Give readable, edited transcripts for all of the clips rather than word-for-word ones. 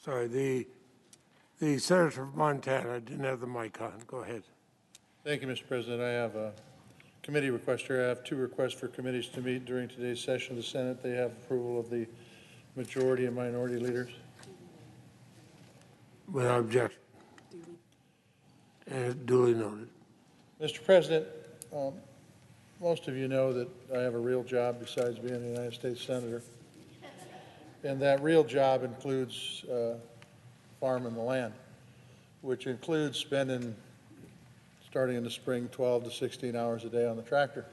Sorry, the senator from Montana didn't have the mic on. Go ahead. Thank you, Mr. President. I have a committee request here. I have 2 requests for committees to meet during today's session of the Senate. They have approval of the majority and minority leaders. Without objection. And duly noted. Mr. President, most of you know that I have a real job besides being a United States Senator. And that real job includes farming the land, which includes spending, starting in the spring, 12 to 16 hours a day on the tractor,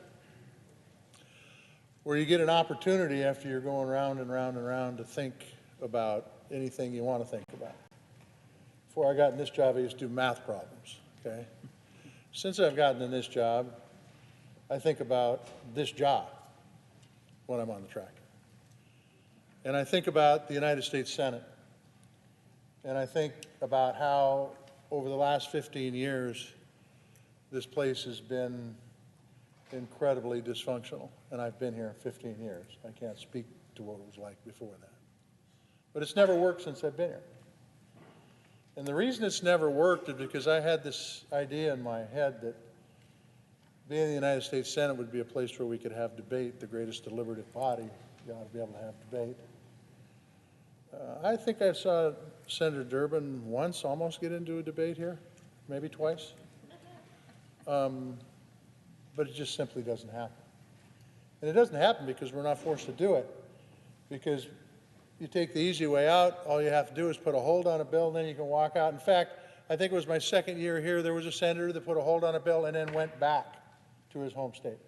where you get an opportunity after you're going round and round and round to think about anything you want to think about. Before I got in this job, I used to do math problems, okay? Since I've gotten in this job, I think about this job when I'm on the tractor. And I think about the United States Senate. And I think about how, over the last 15 years, this place has been incredibly dysfunctional. And I've been here 15 years. I can't speak to what it was like before that. But it's never worked since I've been here. And the reason it's never worked is because I had this idea in my head that being in the United States Senate would be a place where we could have debate, the greatest deliberative body. You ought to be able to have debate. I think I saw Senator Durbin once almost get into a debate here, maybe twice. But it just simply doesn't happen. And it doesn't happen because we're not forced to do it. Because you take the easy way out, all you have to do is put a hold on a bill, and then you can walk out. In fact, I think it was my second year here, there was a senator that put a hold on a bill and then went back to his home state.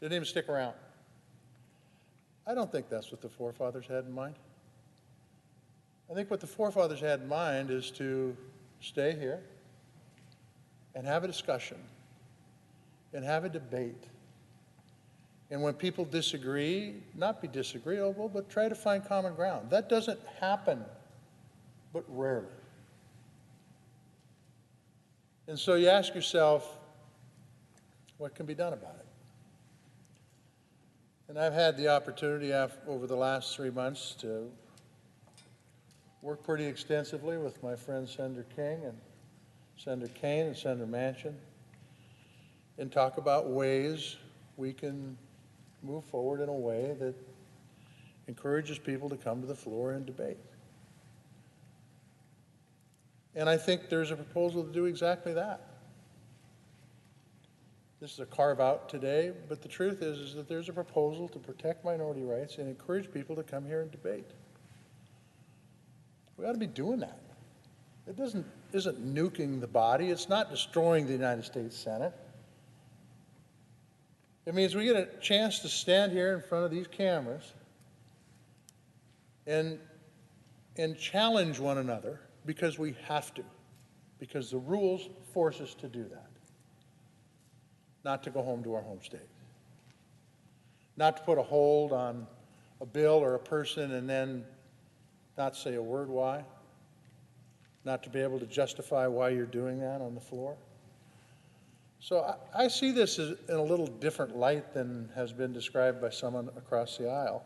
Didn't even stick around. I don't think that's what the forefathers had in mind. I think what the forefathers had in mind is to stay here and have a discussion and have a debate. And when people disagree, not be disagreeable, but try to find common ground. That doesn't happen, but rarely. And so you ask yourself, what can be done about it? And I've had the opportunity over the last 3 months to work pretty extensively with my friend Senator King and Senator Kaine and Senator Manchin and talk about ways we can move forward in a way that encourages people to come to the floor and debate. And I think there's a proposal to do exactly that. This is a carve-out today, but the truth is that there's a proposal to protect minority rights and encourage people to come here and debate. We ought to be doing that. It isn't nuking the body. It's not destroying the United States Senate. It means we get a chance to stand here in front of these cameras and challenge one another because we have to, because the rules force us to do that. Not to go home to our home state. Not to put a hold on a bill or a person and then not say a word why. Not to be able to justify why you're doing that on the floor. So I see this in a little different light than has been described by someone across the aisle.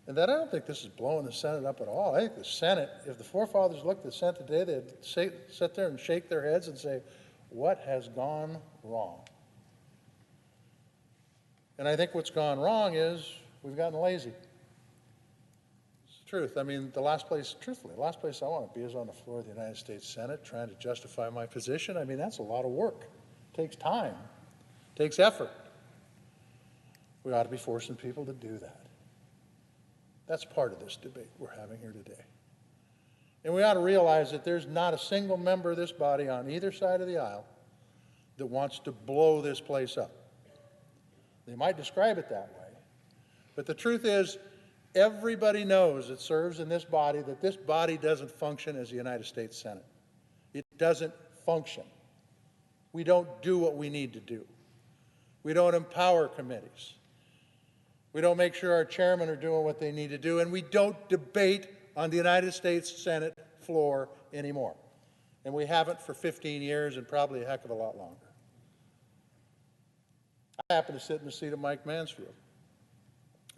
And that I don't think this is blowing the Senate up at all. I think the Senate, if the forefathers looked at the Senate today, they'd sit there and shake their heads and say, what has gone wrong? And I think what's gone wrong is we've gotten lazy. It's the truth. I mean, truthfully, the last place I want to be is on the floor of the United States Senate trying to justify my position. I mean, that's a lot of work. It takes time. It takes effort. We ought to be forcing people to do that. That's part of this debate we're having here today. And we ought to realize that there's not a single member of this body on either side of the aisle that wants to blow this place up. They might describe it that way. But the truth is, everybody knows that serves in this body that this body doesn't function as the United States Senate. It doesn't function. We don't do what we need to do. We don't empower committees. We don't make sure our chairmen are doing what they need to do, and we don't debate on the United States Senate floor anymore. And we haven't for 15 years and probably a heck of a lot longer. I happen to sit in the seat of Mike Mansfield.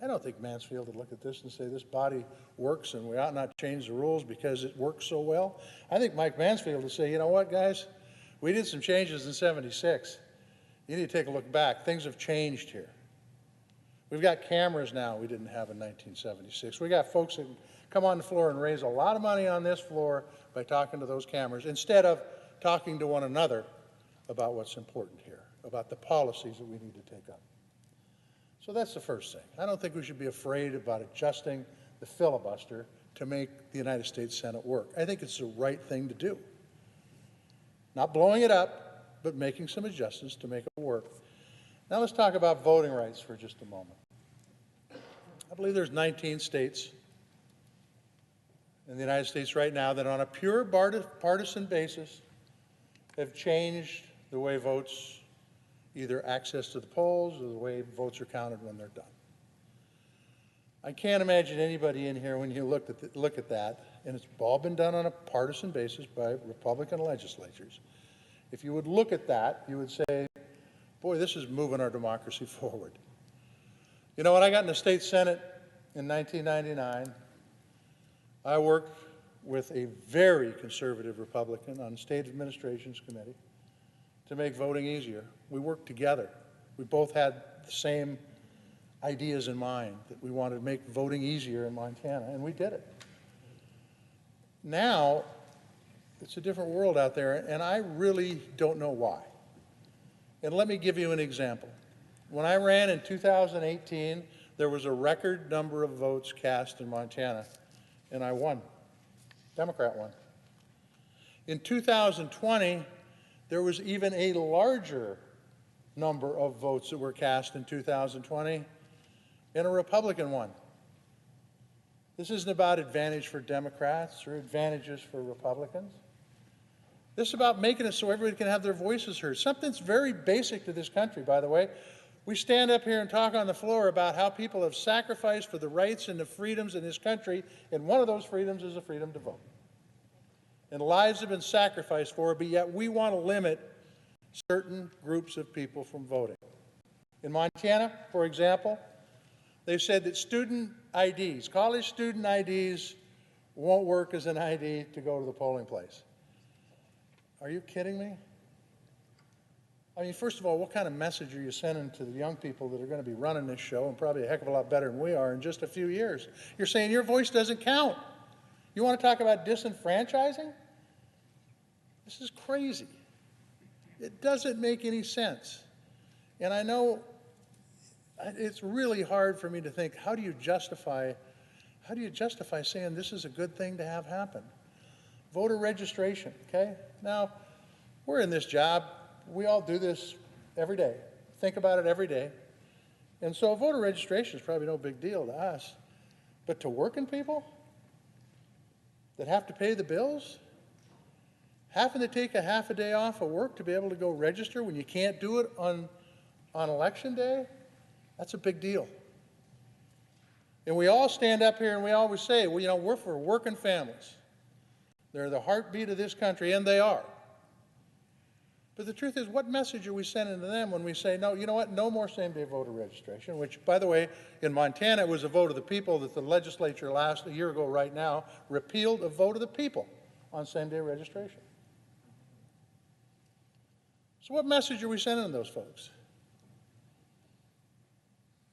I don't think Mansfield would look at this and say this body works and we ought not change the rules because it works so well. I think Mike Mansfield would say, you know what, guys? We did some changes in '76. You need to take a look back. Things have changed here. We've got cameras now we didn't have in 1976. We got folks that come on the floor and raise a lot of money on this floor by talking to those cameras instead of talking to one another about what's important here, about the policies that we need to take up. So that's the first thing. I don't think we should be afraid about adjusting the filibuster to make the United States Senate work. I think it's the right thing to do. Not blowing it up, but making some adjustments to make it work. Now let's talk about voting rights for just a moment. I believe there's 19 states in the United States right now that on a pure partisan basis have changed the way votes, either access to the polls or the way votes are counted when they're done. I can't imagine anybody in here when you look at that, and it's all been done on a partisan basis by Republican legislatures. If you would look at that, you would say, boy, this is moving our democracy forward. You know, when I got in the state Senate in 1999, I worked with a very conservative Republican on the State Administrations Committee to make voting easier. We worked together. We both had the same ideas in mind, that we wanted to make voting easier in Montana, and we did it. Now, it's a different world out there, and I really don't know why. And let me give you an example. When I ran in 2018, there was a record number of votes cast in Montana, and I won. Democrat won. In 2020, there was even a larger number of votes that were cast in 2020, and a Republican won. This isn't about advantage for Democrats or advantages for Republicans. This is about making it so everybody can have their voices heard. Something that's very basic to this country, by the way. We stand up here and talk on the floor about how people have sacrificed for the rights and the freedoms in this country, and one of those freedoms is the freedom to vote. And lives have been sacrificed for it, but yet we want to limit certain groups of people from voting. In Montana, for example, they've said that student IDs, college student IDs, won't work as an ID to go to the polling place. Are you kidding me? I mean, first of all, what kind of message are you sending to the young people that are going to be running this show, and probably a heck of a lot better than we are in just a few years? You're saying your voice doesn't count. You want to talk about disenfranchising? This is crazy. It doesn't make any sense. And I know it's really hard for me to think, how do you justify saying this is a good thing to have happen? Voter registration, okay? Now, we're in this job. We all do this every day. Think about it every day. And so voter registration is probably no big deal to us. But to working people that have to pay the bills, having to take a half a day off of work to be able to go register when you can't do it on election day, that's a big deal. And we all stand up here and we always say, well, you know, we're for working families. They're the heartbeat of this country, and they are. But the truth is, what message are we sending to them when we say, no, you know what, no more same-day voter registration, which, by the way, in Montana, it was a vote of the people that the legislature a year ago right now, repealed a vote of the people on same-day registration. So what message are we sending to those folks?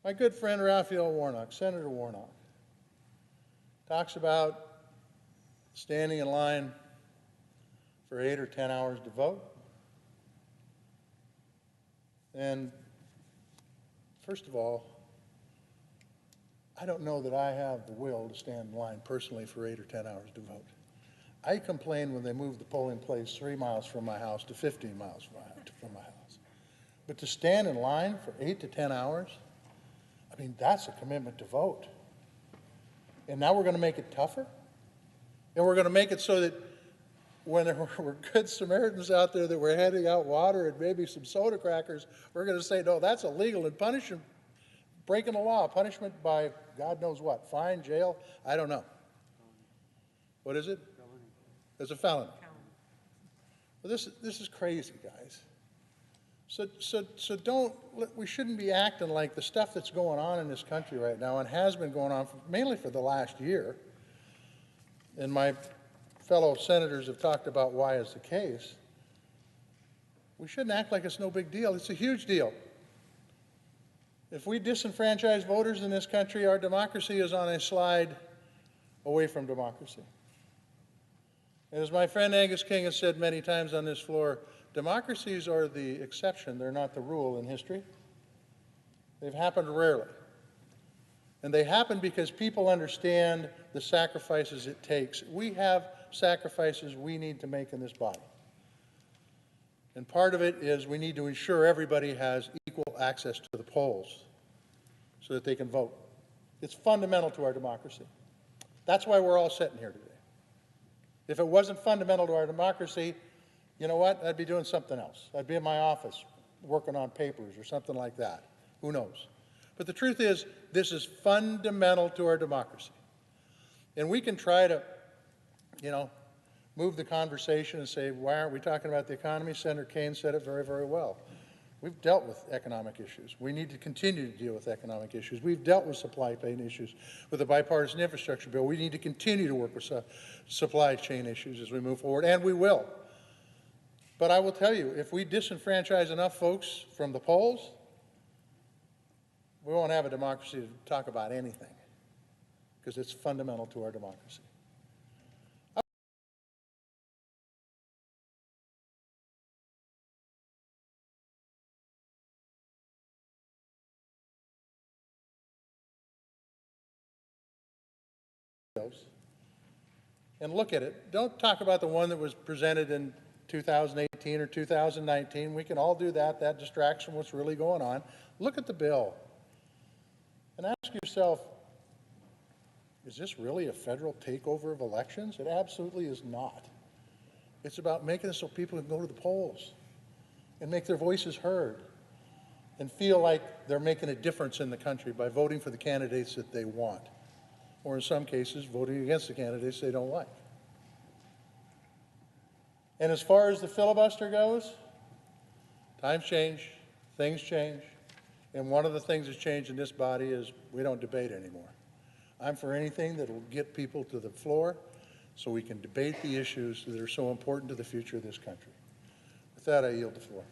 My good friend Raphael Warnock, Senator Warnock, talks about standing in line for 8 or 10 hours to vote. And first of all, I don't know that I have the will to stand in line personally for 8 or 10 hours to vote. I complained when they moved the polling place 3 miles from my house to 15 miles from my house. But to stand in line for 8 to 10 hours, I mean, that's a commitment to vote. And now we're going to make it tougher? And we're going to make it so that when there were good Samaritans out there that were handing out water and maybe some soda crackers, we're going to say, no, that's illegal and punishment, breaking the law, punishment by God knows what, fine, jail, I don't know. What is it? It's a felony. Well, this is crazy, guys. So don't, we shouldn't be acting like the stuff that's going on in this country right now and has been going on mainly for the last year, and my fellow senators have talked about why it's the case. We shouldn't act like it's no big deal. It's a huge deal. If we disenfranchise voters in this country, our democracy is on a slide away from democracy. And as my friend Angus King has said many times on this floor, democracies are the exception, they're not the rule in history. They've happened rarely. And they happen because people understand the sacrifices it takes. We have sacrifices we need to make in this body. And part of it is we need to ensure everybody has equal access to the polls so that they can vote. It's fundamental to our democracy. That's why we're all sitting here today. If it wasn't fundamental to our democracy, you know what? I'd be doing something else. I'd be in my office working on papers or something like that. Who knows? But the truth is, this is fundamental to our democracy. And we can try to, move the conversation and say, why aren't we talking about the economy? Senator Kaine said it very, very well. We've dealt with economic issues. We need to continue to deal with economic issues. We've dealt with supply chain issues with the bipartisan infrastructure bill. We need to continue to work with supply chain issues as we move forward, and we will. But I will tell you, if we disenfranchise enough folks from the polls, we won't have a democracy to talk about anything, because it's fundamental to our democracy. And look at it. Don't talk about the one that was presented in 2018 or 2019. We can all do that. That distracts from what's really going on. Look at the bill and ask yourself, is this really a federal takeover of elections? It absolutely is not. It's about making it so people can go to the polls and make their voices heard and feel like they're making a difference in the country by voting for the candidates that they want, or in some cases, voting against the candidates they don't like. And as far as the filibuster goes, times change, things change, and one of the things that's changed in this body is we don't debate anymore. I'm for anything that will get people to the floor so we can debate the issues that are so important to the future of this country. With that, I yield the floor.